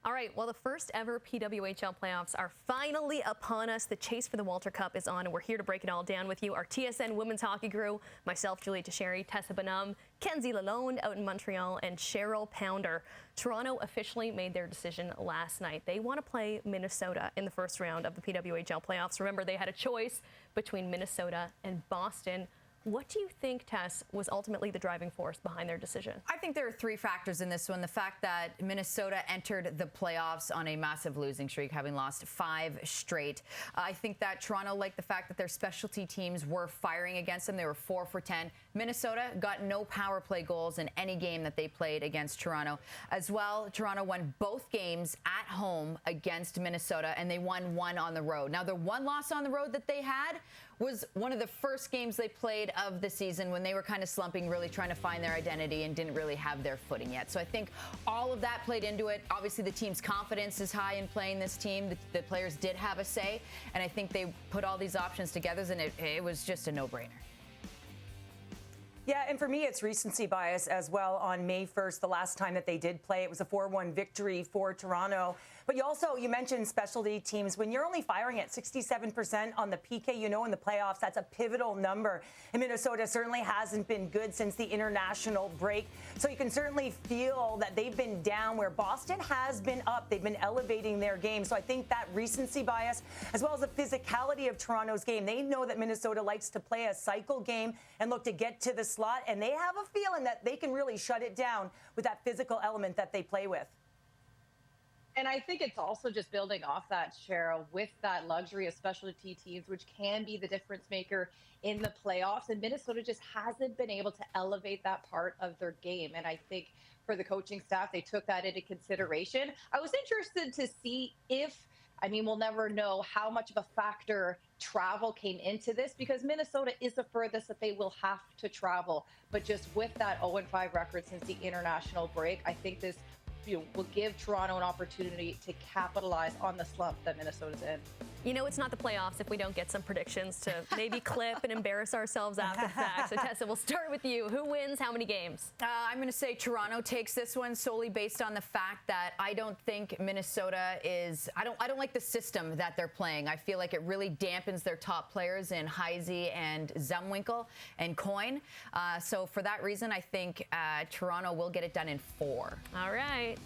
All right, well, the first ever PWHL playoffs are finally upon us. The chase for the Walter Cup is on, and we're here to break it all down with you. Our TSN women's hockey crew, myself, Julie Teixeira, Tessa Bonhomme, Kenzie Lalonde out in Montreal, and Cheryl Pounder. Toronto officially made their decision last night. They want to play Minnesota in the first round of the PWHL playoffs. Remember, they had a choice between Minnesota and Boston. What do you think, Tess, was ultimately the driving force behind their decision? I think there are three factors in this one. The fact that Minnesota entered the playoffs on a massive losing streak, having lost 5 straight. I think that Toronto liked the fact that their specialty teams were firing against them. They were 4 for 10. Minnesota got no power play goals in any game that they played against Toronto. As well, Toronto won both games at home against Minnesota, and they won 1 on the road. Now, the one loss on the road that they had was one of the first games they played of the season when they were kind of slumping, really trying to find their identity and didn't really have their footing yet. So I think all of that played into it. Obviously, the team's confidence is high in playing this team. The players did have a say, and I think they put all these options together, and it was just a no-brainer. Yeah, and for me, it's recency bias as well. On May 1st, the last time that they did play, it was a 4-1 victory for Toronto. But you mentioned specialty teams. When you're only firing at 67% on the PK, in the playoffs, that's a pivotal number. And Minnesota certainly hasn't been good since the international break. So you can certainly feel that they've been down where Boston has been up. They've been elevating their game. So I think that recency bias, as well as the physicality of Toronto's game, they know that Minnesota likes to play a cycle game and look to get to the slot, and they have a feeling that they can really shut it down with that physical element that they play with. And I think it's also just building off that, Cheryl, with that luxury of specialty teams, which can be the difference maker in the playoffs. And Minnesota just hasn't been able to elevate that part of their game. And I think for the coaching staff, they took that into consideration. I was interested to see if, we'll never know how much of a factor travel came into this, because Minnesota is the furthest that they will have to travel. But just with that 0-5 record since the international break, I think this will give Toronto an opportunity to capitalize on the slump that Minnesota's in. It's not the playoffs if we don't get some predictions to maybe clip and embarrass ourselves after the fact. So, Tessa, we'll start with you. Who wins? How many games? I'm going to say Toronto takes this one solely based on the fact that I don't think Minnesota is. I don't like the system that they're playing. I feel like it really dampens their top players in Heise and Zumwinkle and Coyne. So for that reason, I think Toronto will get it done in 4. All right.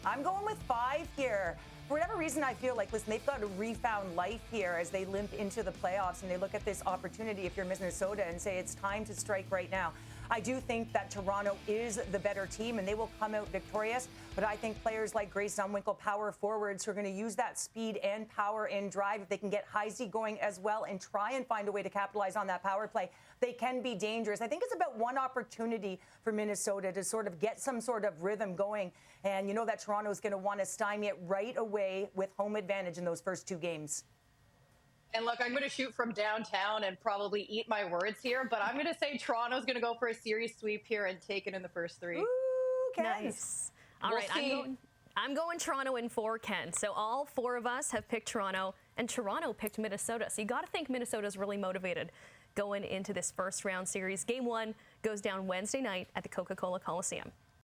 I'm going with 5 here. For whatever reason, I feel like, listen, they've got a refound life here as they limp into the playoffs, and they look at this opportunity, if you're Minnesota, and say it's time to strike right now. I do think that Toronto is the better team, and they will come out victorious. But I think players like Grace Zumwinkle, power forwards, who are going to use that speed and power and drive, if they can get Heise going as well and try and find a way to capitalize on that power play, they can be dangerous. I think it's about one opportunity for Minnesota to sort of get some sort of rhythm going. And you know that Toronto is going to want to stymie it right away with home advantage in those first 2 games. And look, I'm going to shoot from downtown and probably eat my words here, but I'm going to say Toronto's going to go for a series sweep here and take it in the first 3. Ooh, Nice. All right, I'm going Toronto in 4, Ken. So all 4 of us have picked Toronto, and Toronto picked Minnesota. So you got to think Minnesota's really motivated going into this first round series. Game 1 goes down Wednesday night at the Coca-Cola Coliseum.